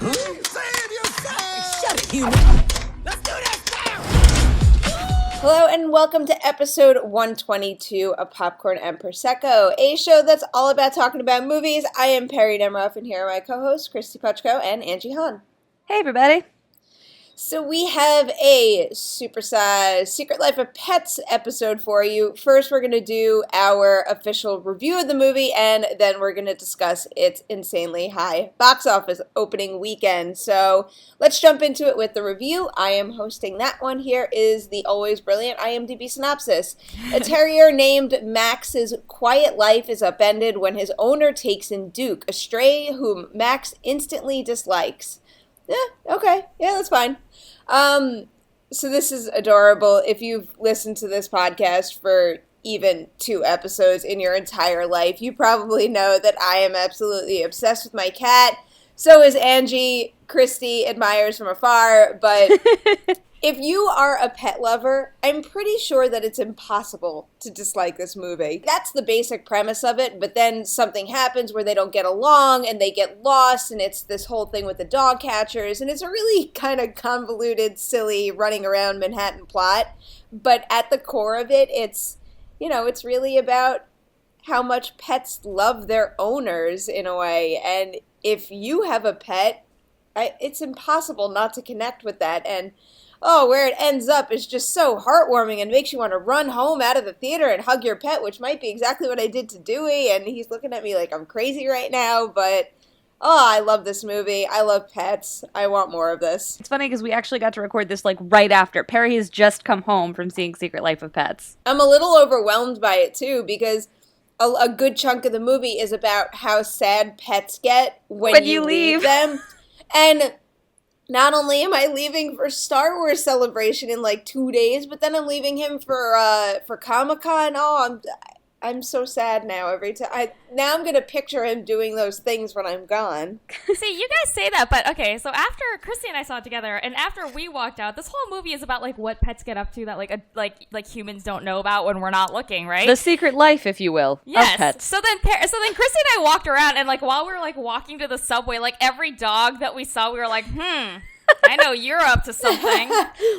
Save yourself! Shut it, human! Let's do this now! Hello and welcome to episode 122 of Popcorn and Prosecco, a show that's all about talking about movies. I am Perri Nemiroff, and here are my co-hosts, Kristy, Puchko, and Angie Han. Hey, everybody. So we have a supersized Secret Life of Pets episode for you. First, we're going to do our official review of the movie, and then we're going to discuss its insanely high box office opening weekend. So let's jump into it with the review. I am hosting that one. Here is the always brilliant IMDb synopsis. A terrier named Max's quiet life is upended when his owner takes in Duke, a stray whom Max instantly dislikes. Okay. Yeah, that's fine. So this is adorable. If you've listened to this podcast for even 2 episodes in your entire life, you probably know that I am absolutely obsessed with my cat. So is Angie. Kristy admires from afar, but if you are a pet lover, I'm pretty sure that it's impossible to dislike this movie. That's the basic premise of it, but then something happens where they don't get along and they get lost, and it's this whole thing with the dog catchers, and it's a really kind of convoluted, silly, running around Manhattan plot. But at the core of it, it's really about how much pets love their owners in a way, and if you have a pet, it's impossible not to connect with that, and where it ends up is just so heartwarming and makes you want to run home out of the theater and hug your pet, which might be exactly what I did to Dewey, and he's looking at me like I'm crazy right now, but I love this movie. I love pets. I want more of this. It's funny because we actually got to record this right after. Perri has just come home from seeing Secret Life of Pets. I'm a little overwhelmed by it, too, because a good chunk of the movie is about how sad pets get when you leave them. And not only am I leaving for Star Wars Celebration in 2 days, but then I'm leaving him for Comic-Con. I'm so sad now every time. Now I'm going to picture him doing those things when I'm gone. See, you guys say that, but okay, so after Kristy and I saw it together, and after we walked out, this whole movie is about what pets get up to that like humans don't know about when we're not looking, right? The secret life, if you will, yes. of pets. So then Kristy and I walked around, and while we were walking to the subway, every dog that we saw, we were like, I know you're up to something.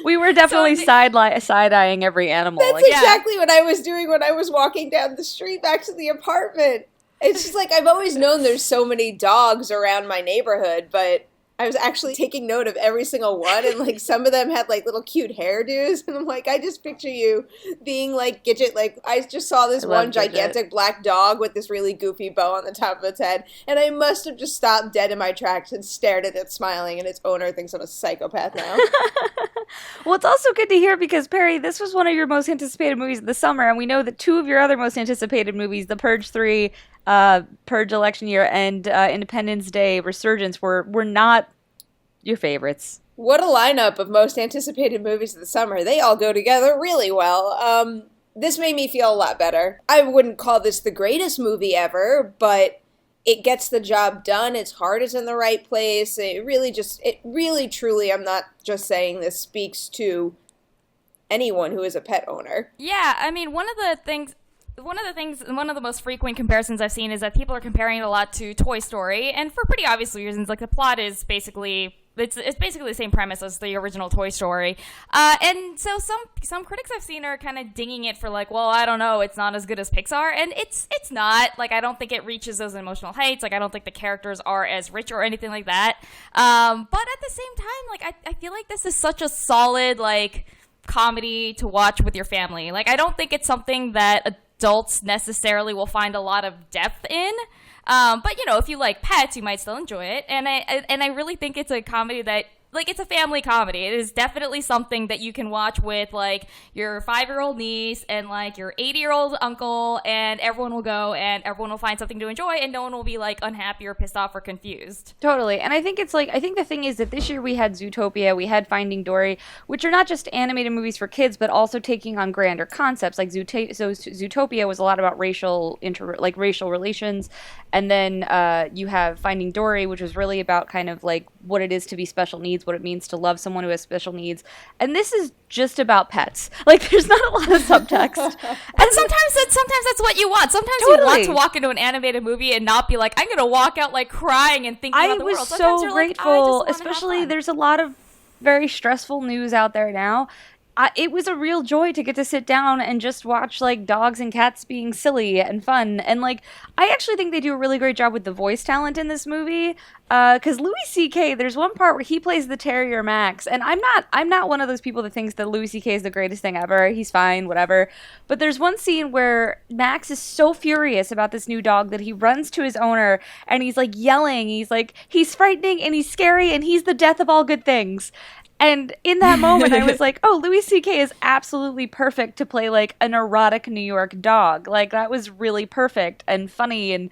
We were definitely side-eyeing every animal. That's exactly what I was doing when I was walking down the street back to the apartment. It's just I've always known there's so many dogs around my neighborhood, but I was actually taking note of every single one, and some of them had little cute hairdos, and I'm I just picture you being Gidget. I just saw this one gigantic black dog with this really goofy bow on the top of its head, and I must have just stopped dead in my tracks and stared at it smiling, and its owner thinks I'm a psychopath now. Well, it's also good to hear because, Perri, this was one of your most anticipated movies of the summer, and we know that 2 of your other most anticipated movies, The Purge 3, Purge Election Year, and Independence Day Resurgence, were not your favorites. What a lineup of most anticipated movies of the summer. They all go together really well. This made me feel a lot better. I wouldn't call this the greatest movie ever, but it gets the job done. Its heart is in the right place. It really, truly, I'm not just saying this, speaks to anyone who is a pet owner. Yeah, I mean, one of the most frequent comparisons I've seen is that people are comparing it a lot to Toy Story, and for pretty obvious reasons. The plot is basically it's basically the same premise as the original Toy Story, and so some critics I've seen are kind of dinging it for well, I don't know, it's not as good as Pixar, and it's not. I don't think it reaches those emotional heights. I don't think the characters are as rich or anything like that. But at the same time, I feel like this is such a solid comedy to watch with your family. I don't think it's something that adults necessarily will find a lot of depth in. But if you like pets, you might still enjoy it. And I really think it's a comedy that it's a family comedy. It is definitely something that you can watch with your 5-year-old niece and your 80-year-old uncle, and everyone will go and everyone will find something to enjoy, and no one will be unhappy or pissed off or confused. Totally. And I think it's I think the thing is that this year we had Zootopia, we had Finding Dory, which are not just animated movies for kids, but also taking on grander concepts. Zootopia was a lot about racial relations, and then you have Finding Dory, which was really about kind of what it is to be special needs needs, what it means to love someone who has special needs. And this is just about pets. Like, there's not a lot of subtext. And sometimes that's what you want. Sometimes you want to walk into an animated movie and not be like, I'm going to walk out like crying and thinking about the world. Sometimes I was so you're grateful, like, especially there's a lot of very stressful news out there now. It was a real joy to get to sit down and just watch, like, dogs and cats being silly and fun. And, like, I actually think they do a really great job with the voice talent in this movie. Because Louis C.K., there's one part where he plays the terrier Max. And I'm not one of those people that thinks that Louis C.K. is the greatest thing ever. He's fine, whatever. But there's one scene where Max is so furious about this new dog that he runs to his owner and he's, like, yelling. He's like, he's frightening and he's scary and he's the death of all good things. And in that moment, I was like, oh, Louis C.K. is absolutely perfect to play, like, a neurotic New York dog. Like, that was really perfect and funny. And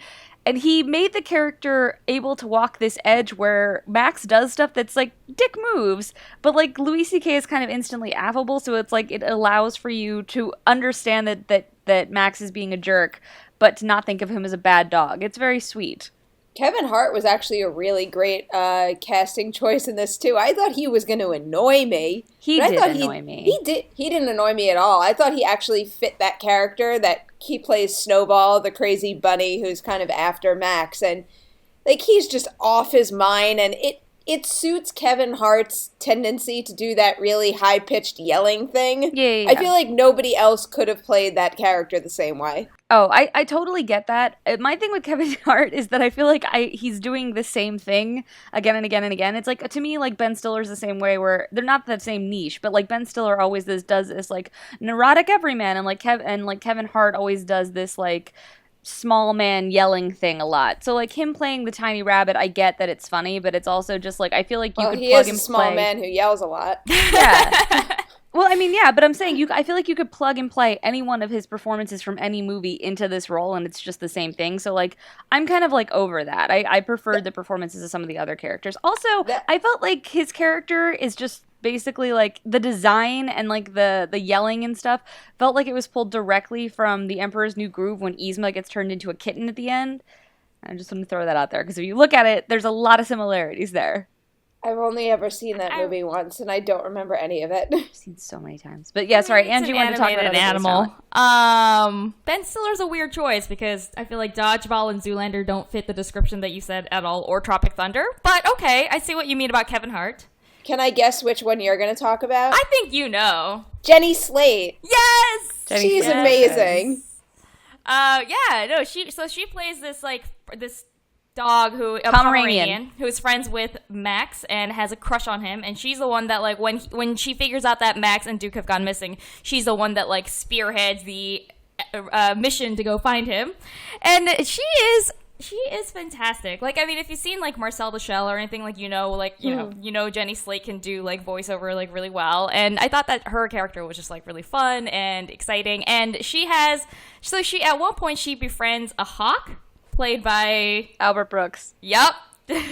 he made the character able to walk this edge where Max does stuff that's, like, dick moves. But, like, Louis C.K. is kind of instantly affable. So it's, like, it allows for you to understand that Max is being a jerk, but to not think of him as a bad dog. It's very sweet. Kevin Hart was actually a really great casting choice in this, too. I thought he was going to annoy me. He didn't annoy me at all. I thought he actually fit that character, that he plays Snowball, the crazy bunny who's kind of after Max. And, like, he's just off his mind, and it suits Kevin Hart's tendency to do that really high-pitched yelling thing. Yeah. I feel like nobody else could have played that character the same way. Oh, I totally get that. My thing with Kevin Hart is that I feel like he's doing the same thing again and again and again. It's like, to me, like, Ben Stiller's the same way, where they're not the same niche, but, like, Ben Stiller always does this, like, neurotic everyman, and, like, Kevin Hart always does this, like, small man yelling thing a lot. So, like, him playing the tiny rabbit, I get that it's funny, but it's also just, like, I feel like you could plug and play. He is a small man who yells a lot. Yeah. Well, I mean, yeah, but I'm saying I feel like you could plug and play any one of his performances from any movie into this role, and it's just the same thing. So, like, I'm kind of, like, over that. I preferred the performances of some of the other characters. Also, I felt like his character is just basically, like, the design and, like, the yelling and stuff felt like it was pulled directly from The Emperor's New Groove when Yzma gets turned into a kitten at the end. I just want to throw that out there, because if you look at it, there's a lot of similarities there. I've only ever seen that movie once, and I don't remember any of it. I've seen so many times. But yeah, sorry, Angie wanted to talk about an animal. Ben Stiller's a weird choice, because I feel like Dodgeball and Zoolander don't fit the description that you said at all, or Tropic Thunder. But okay, I see what you mean about Kevin Hart. Can I guess which one you're going to talk about? I think you know. Jenny Slate. Yes! She's amazing. She plays this dog a Pomeranian who is friends with Max and has a crush on him, and she's the one that, like, when she figures out that Max and Duke have gone missing, she's the one that, like, spearheads the mission to go find him, and she is fantastic. Like, I mean, if you've seen, like, Marcel the Shell or anything, like, you know Jenny Slate can do, like, voiceover, like, really well, and I thought that her character was just, like, really fun and exciting, and at one point she befriends a hawk played by Albert Brooks. Yep. And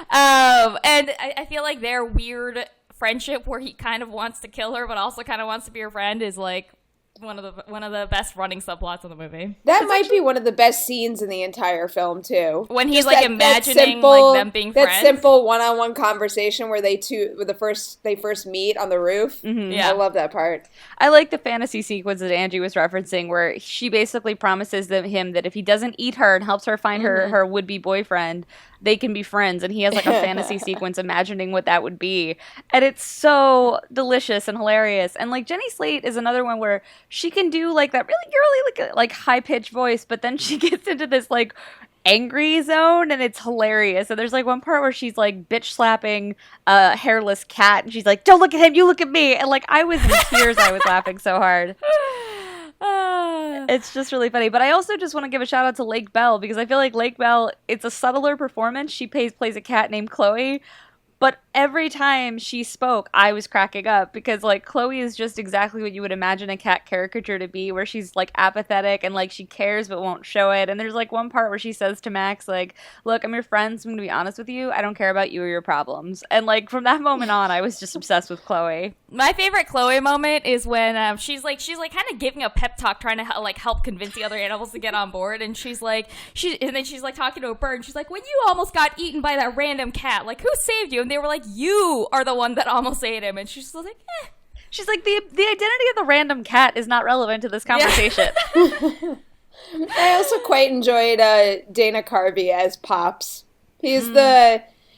I feel like their weird friendship, where he kind of wants to kill her but also kind of wants to be her friend, is, like, one of the best running subplots of the movie. That might be one of the best scenes in the entire film, too. When he's, like, imagining like them being friends. That simple one-on-one conversation where they first meet on the roof. Mm-hmm. Yeah. I love that part. I like the fantasy sequence that Angie was referencing, where she basically promises him that if he doesn't eat her and helps her find her would-be boyfriend, they can be friends, and he has, like, a fantasy sequence imagining what that would be, and it's so delicious and hilarious. And, like, Jenny Slate is another one where she can do, like, that really girly, like high-pitched voice, but then she gets into this, like, angry zone, and it's hilarious. And there's, like, one part where she's, like, bitch slapping a hairless cat, and she's like, don't look at him, you look at me, and, like, I was in tears. I was laughing so hard. It's just really funny. But I also just want to give a shout out to Lake Bell, because I feel like Lake Bell, it's a subtler performance. She plays a cat named Chloe, but every time she spoke, I was cracking up, because, like, Chloe is just exactly what you would imagine a cat caricature to be, where she's, like, apathetic and, like, she cares but won't show it. And there's, like, one part where she says to Max, like, look, I'm your friend, so I'm gonna be honest with you, I don't care about you or your problems. And, like, from that moment on, I was just obsessed with Chloe. My favorite Chloe moment is when she's kind of giving a pep talk, trying to help convince the other animals to get on board, and she's then she's like talking to a bird, and she's like, when you almost got eaten by that random cat, like, who saved you? And they were like, you are the one that almost ate him. And she's just like, eh. She's like, the identity of the random cat is not relevant to this conversation. I also quite enjoyed Dana Carvey as Pops. He's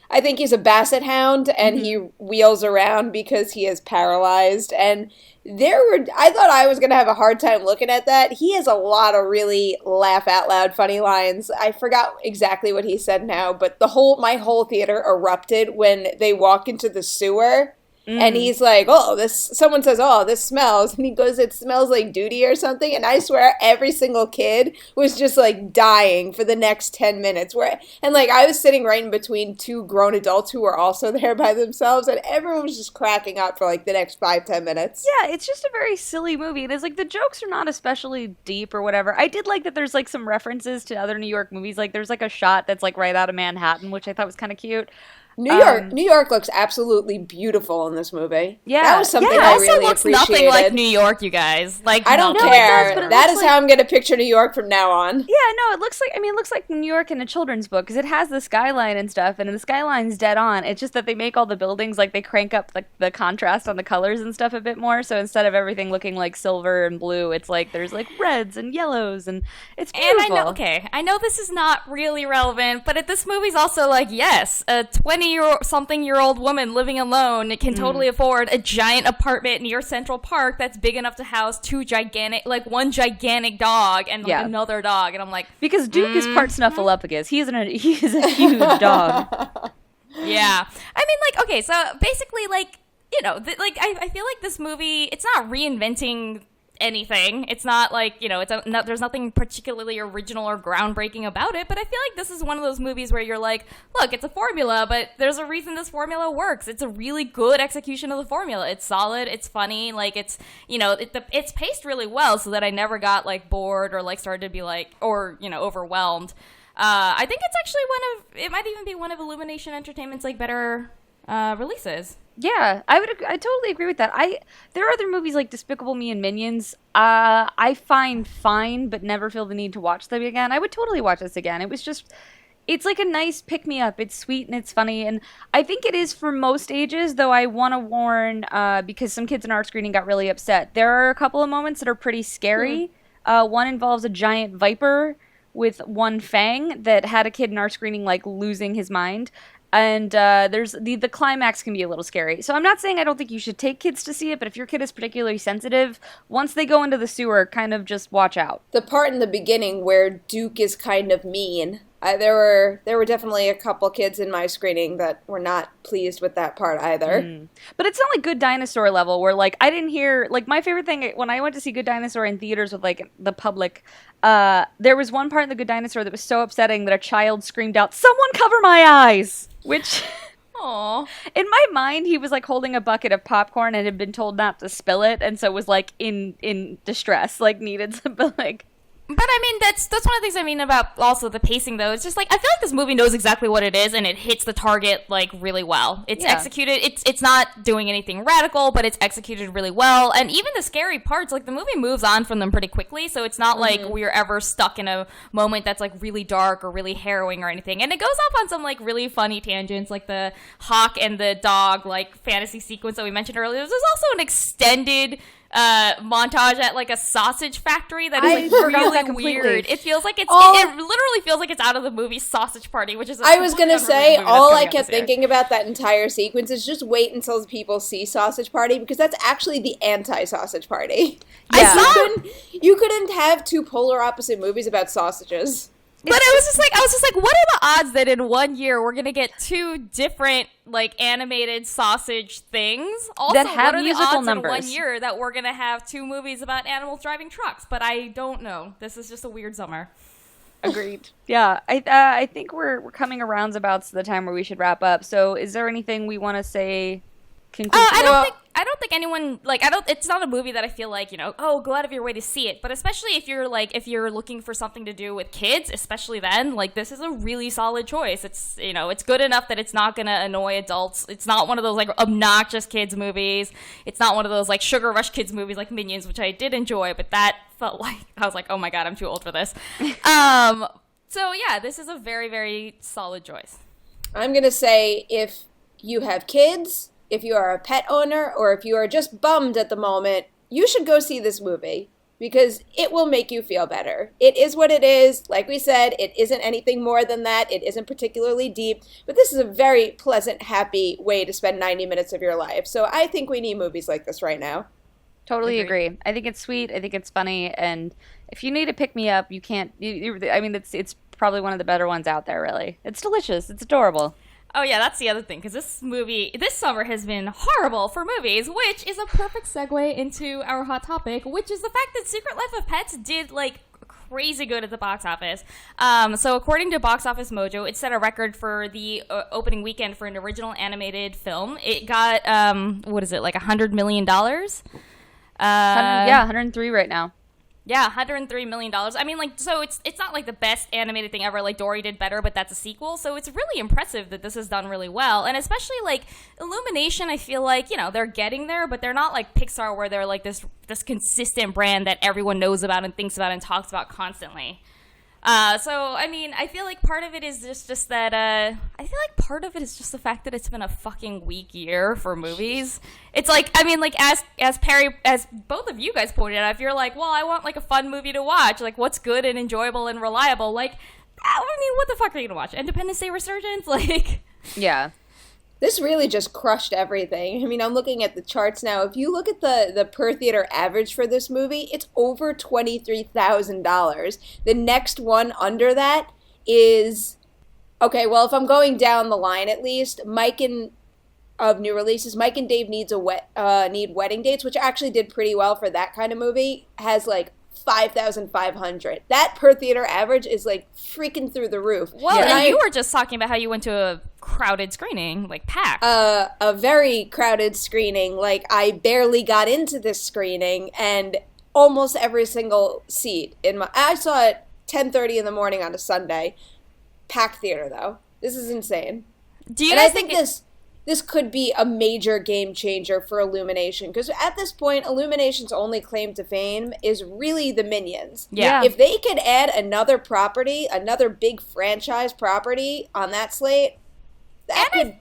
I think he's a basset hound, and he wheels around because he is paralyzed. And I thought I was going to have a hard time looking at that. He has a lot of really laugh out loud funny lines. I forgot exactly what he said now, but my whole theater erupted when they walk into the sewer. And he's like, someone says, this smells. And he goes, it smells like duty or something. And I swear every single kid was just like dying for the next 10 minutes. And I was sitting right in between two grown adults who were also there by themselves. And everyone was just cracking up for like the next 5-10 minutes. Yeah, it's just a very silly movie. There's like the jokes are not especially deep or whatever. I did like that there's like some references to other New York movies. Like there's like a shot that's like right out of Manhattan, which I thought was kind of cute. New York looks absolutely beautiful in this movie. Yeah, that was something I really appreciated. Nothing like New York, you guys. Like I don't care. That is how I'm going to picture New York from now on. Yeah, no, it looks like New York in a children's book because it has the skyline and stuff, and the skyline's dead on. It's just that they make all the buildings like they crank up the contrast on the colors and stuff a bit more. So instead of everything looking like silver and blue, it's like there's like reds and yellows, and it's beautiful. And I know this is not really relevant, but this movie's also like, yes, a 20-something-year-old woman living alone can totally afford a giant apartment near Central Park that's big enough to house one gigantic dog and another dog. And I'm like, because Duke is part Snuffleupagus. He is a huge dog. Yeah. I mean, like, okay, so basically, like, you know, I feel like this movie, it's not reinventing anything. It's not like, you know, there's nothing particularly original or groundbreaking about it, but I feel like this is one of those movies where you're like, look, it's a formula, but there's a reason this formula works. It's a really good execution of the formula. It's solid, it's funny, like it's, you know, it's paced really well so that I never got like bored or like started to be like, or, you know, overwhelmed. I think it's actually it might even be one of Illumination Entertainment's like better releases. Yeah, I totally agree with that. There are other movies like Despicable Me and Minions. I find fine, but never feel the need to watch them again. I would totally watch this again. It's like a nice pick me up. It's sweet and it's funny, and I think it is for most ages. Though I want to warn, because some kids in our screening got really upset. There are a couple of moments that are pretty scary. One involves a giant viper with one fang that had a kid in our screening like losing his mind. And there's the climax can be a little scary. So I'm not saying I don't think you should take kids to see it, but if your kid is particularly sensitive, once they go into the sewer, kind of just watch out. The part in the beginning where Duke is kind of mean, there were definitely a couple kids in my screening that were not pleased with that part either. But it's not like Good Dinosaur level where like I didn't hear like my favorite thing when I went to see Good Dinosaur in theaters with like the public. There was one part in the Good Dinosaur that was so upsetting that a child screamed out, "Someone cover my eyes!" Which, aww. In my mind, he was like holding a bucket of popcorn and had been told not to spill it, and so was like in distress, like needed some like. But I mean, that's one of the things I mean about also the pacing, though. It's just like I feel like this movie knows exactly what it is, and it hits the target like really well. It's executed. It's not doing anything radical, but it's executed really well. And even the scary parts, like the movie moves on from them pretty quickly, so it's not like we're ever stuck in a moment that's like really dark or really harrowing or anything. And it goes off on some like really funny tangents, like the hawk and the dog like fantasy sequence that we mentioned earlier. There's also an extended montage at like a sausage factory that is like really weird. It feels like it literally feels like it's out of the movie Sausage Party, which is I was gonna say all I kept thinking about that entire sequence is just wait until people see Sausage Party, because that's actually the anti-Sausage Party. Yeah. You couldn't have two polar opposite movies about sausages. But I was just like, what are the odds that in 1 year we're gonna get two different like animated sausage things? Also, that have what are musical the odds numbers in 1 year that we're gonna have two movies about animals driving trucks? But I don't know. This is just a weird summer. Agreed. Yeah, I think we're coming around to the time where we should wrap up. So, is there anything we want to say? I don't think anyone it's not a movie that I feel like, you know, go out of your way to see it, but especially if you're looking for something to do with kids, especially then, like this is a really solid choice. It's, you know, it's good enough that it's not going to annoy adults. It's not one of those like obnoxious kids movies. It's not one of those like Sugar Rush kids movies like Minions, which I did enjoy, but that felt like I was like, "Oh my god, I'm too old for this." So yeah, this is a very, very solid choice. I'm going to say if you have kids, if you are a pet owner, or if you are just bummed at the moment, you should go see this movie because it will make you feel better. It is what it is. Like we said, it isn't anything more than that. It isn't particularly deep, but this is a very pleasant, happy way to spend 90 minutes of your life. So I think we need movies like this right now. Totally agree. I think it's sweet. I think it's funny. And if you need to pick me up, you can't. I mean, it's probably one of the better ones out there, really. It's delicious. It's adorable. Oh, yeah, that's the other thing, because this summer has been horrible for movies, which is a perfect segue into our hot topic, which is the fact that Secret Life of Pets did, like, crazy good at the box office. So according to Box Office Mojo, it set a record for the opening weekend for an original animated film. It got, like $100 million? Yeah, 103 right now. Yeah, $103 million. I mean, like, so it's not like the best animated thing ever. Like, Dory did better, but that's a sequel. So it's really impressive that this has done really well. And especially, like, Illumination, I feel like, you know, they're getting there, but they're not like Pixar where they're like this consistent brand that everyone knows about and thinks about and talks about constantly. So, I mean, I feel like part of it is just that, I feel like part of it is just the fact that it's been a fucking weak year for movies. It's like, I mean, like, as Perri, as both of you guys pointed out, if you're like, well, I want, like, a fun movie to watch, like, what's good and enjoyable and reliable, like, I mean, what the fuck are you gonna watch? Independence Day Resurgence? Like... Yeah. This really just crushed everything. I mean, I'm looking at the charts now. If you look at the per theater average for this movie, it's over $23,000. The next one under that is, okay, well, if I'm going down the line at least, of new releases, Mike and Dave Need Wedding Dates, which actually did pretty well for that kind of movie, has like 5,500. That per theater average is like freaking through the roof. Well, and you were just talking about how you went to a crowded screening, like packed. A very crowded screening. Like, I barely got into this screening, and almost every single seat I saw it 10:30 in the morning on a Sunday. Packed theater though. This is insane. Do you guys think this could be a major game changer for Illumination, because at this point, Illumination's only claim to fame is really the Minions. Yeah. If they could add another property, another big franchise property on that slate, that could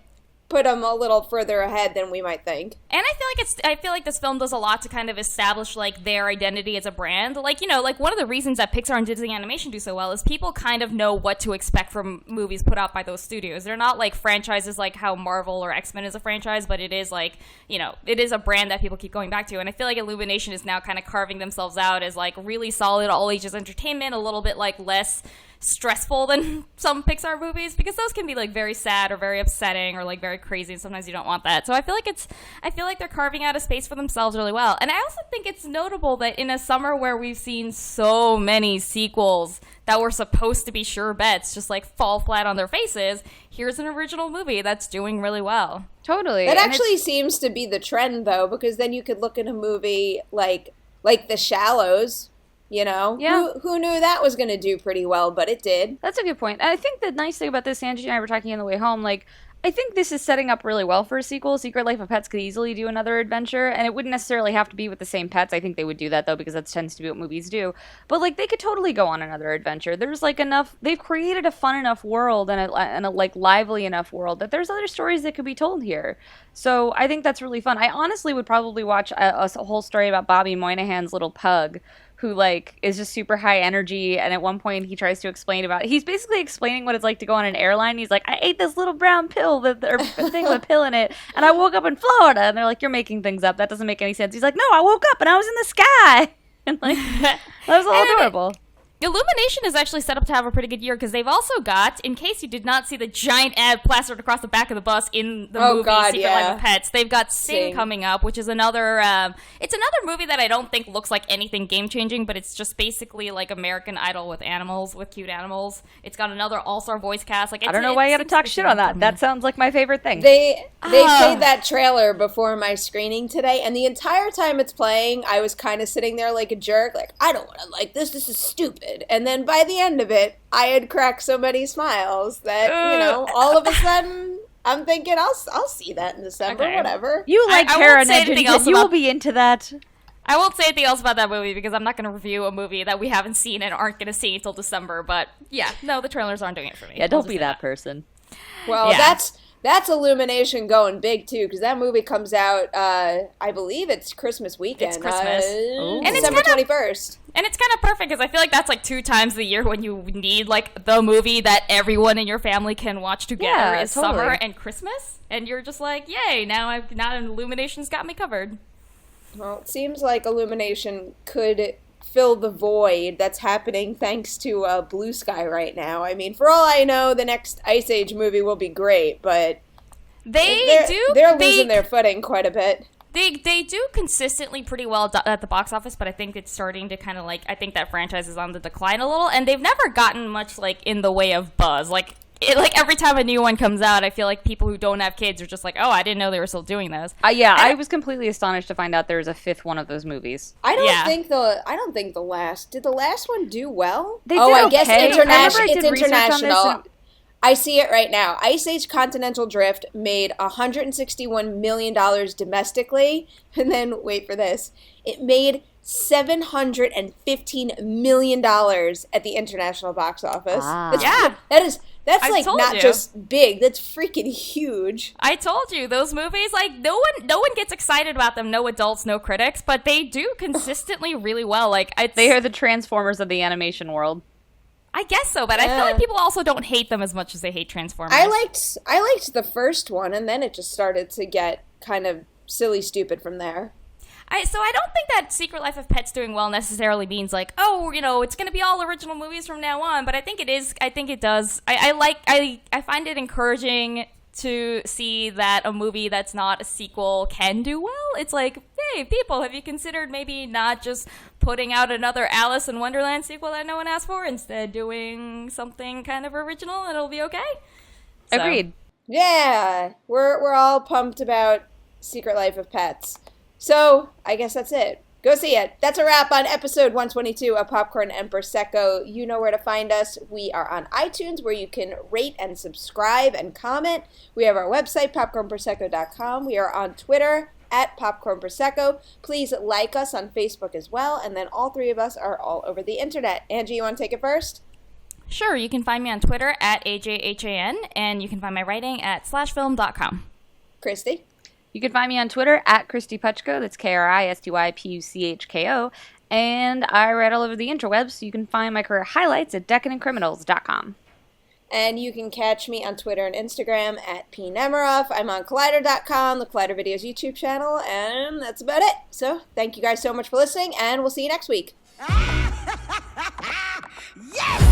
put them a little further ahead than we might think. And I feel like this film does a lot to kind of establish, like, their identity as a brand. Like, you know, like, one of the reasons that Pixar and Disney Animation do so well is people kind of know what to expect from movies put out by those studios. They're not like franchises like how Marvel or X-Men is a franchise, but it is like, you know, it is a brand that people keep going back to. And I feel like Illumination is now kind of carving themselves out as, like, really solid all ages entertainment, a little bit, like, less stressful than some Pixar movies, because those can be like very sad or very upsetting or like very crazy, and sometimes you don't want that. So I feel like they're carving out a space for themselves really well. And I also think it's notable that in a summer where we've seen so many sequels that were supposed to be sure bets just like fall flat on their faces, here's an original movie that's doing really well. Totally. That actually seems to be the trend though, because then you could look at a movie like The Shallows. You know, yeah. Who knew that was going to do pretty well, but it did. That's a good point. I think the nice thing about this, Angie and I were talking on the way home, like, I think this is setting up really well for a sequel. Secret Life of Pets could easily do another adventure, and it wouldn't necessarily have to be with the same pets. I think they would do that, though, because that tends to be what movies do. But, like, they could totally go on another adventure. There's, like, enough... They've created a fun enough world and a like, lively enough world that there's other stories that could be told here. So I think that's really fun. I honestly would probably watch a whole story about Bobby Moynihan's little pug, who, like, is just super high energy, and at one point he tries to explain about it. He's basically explaining what it's like to go on an airline. He's like, I ate this little brown pill, or thing with a pill in it, and I woke up in Florida. And they're like, you're making things up. That doesn't make any sense. He's like, no, I woke up and I was in the sky. And, like, that was all adorable. Illumination is actually set up to have a pretty good year, because they've also got, in case you did not see the giant ad plastered across the back of the bus in the movie Secret Life of Pets, they've got Sing coming up, which is another, it's another movie that I don't think looks like anything game-changing, but it's just basically like American Idol with animals, with cute animals. It's got another all-star voice cast. Like, I don't know why you gotta talk shit on that. That sounds like my favorite thing. They played that trailer before my screening today, and the entire time it's playing, I was kind of sitting there like a jerk, like, I don't want to like this is stupid. And then by the end of it, I had cracked so many smiles that, you know, all of a sudden, I'm thinking, I'll see that in December, whatever. You like Kara and Angie, you will be into that. I won't say anything else about that movie, because I'm not going to review a movie that we haven't seen and aren't going to see until December. But yeah, no, the trailers aren't doing it for me. Yeah, don't be that person. Well, That's Illumination going big, too, because that movie comes out, I believe it's Christmas weekend. It's Christmas. And December 21st. And it's kind of perfect, because I feel like that's, like, 2 times the year when you need, like, the movie that everyone in your family can watch together is totally. summer and Christmas. And you're just like, yay, now Illumination's got me covered. Well, it seems like Illumination could fill the void that's happening thanks to Blue Sky right now. I mean, for all I know, the next Ice Age movie will be great, but they're losing their footing quite a bit. They do consistently pretty well at the box office, but I think it's starting to kind of like, I think that franchise is on the decline a little, and they've never gotten much like in the way of buzz. Like every time a new one comes out, I feel like people who don't have kids are just like, oh, I didn't know they were still doing those. I was completely astonished to find out there was a 5th one of those movies. I don't think the last did the last one do well. They did I okay. guess international. It's research on this international. I see it right now. Ice Age Continental Drift made $161 million domestically, and then wait for this, it made $715 million at the international box office. That's like not just big. That's freaking huge. I told you, those movies, like no one gets excited about them. No adults, no critics, but they do consistently really well. Like they are the Transformers of the animation world. I guess so, but I feel like people also don't hate them as much as they hate Transformers. I liked the first one, and then it just started to get kind of silly stupid from there. So I don't think that Secret Life of Pets doing well necessarily means like, oh, you know, it's going to be all original movies from now on. But I think it is. I think it does. I find it encouraging to see that a movie that's not a sequel can do well. It's like, hey, people, have you considered maybe not just putting out another Alice in Wonderland sequel that no one asked for, instead doing something kind of original and it'll be okay? So. Agreed. Yeah, we're all pumped about Secret Life of Pets. So, I guess that's it. Go see it. That's a wrap on episode 122 of Popcorn and Prosecco. You know where to find us. We are on iTunes, where you can rate and subscribe and comment. We have our website, popcornprosecco.com. We are on Twitter, @popcornprosecco. Please like us on Facebook as well. And then all 3 of us are all over the internet. Angie, you want to take it first? Sure. You can find me on Twitter, @AJHAN, and you can find my writing at /film.com. Kristy? You can find me on Twitter @Kristy Puchko. That's KRISTYPUCHKO. And I write all over the interwebs, so you can find my career highlights at decadentcriminals.com. And you can catch me on Twitter and Instagram @Nemiroff. I'm on Collider.com, the Collider Videos YouTube channel, and that's about it. So thank you guys so much for listening, and we'll see you next week. Yes!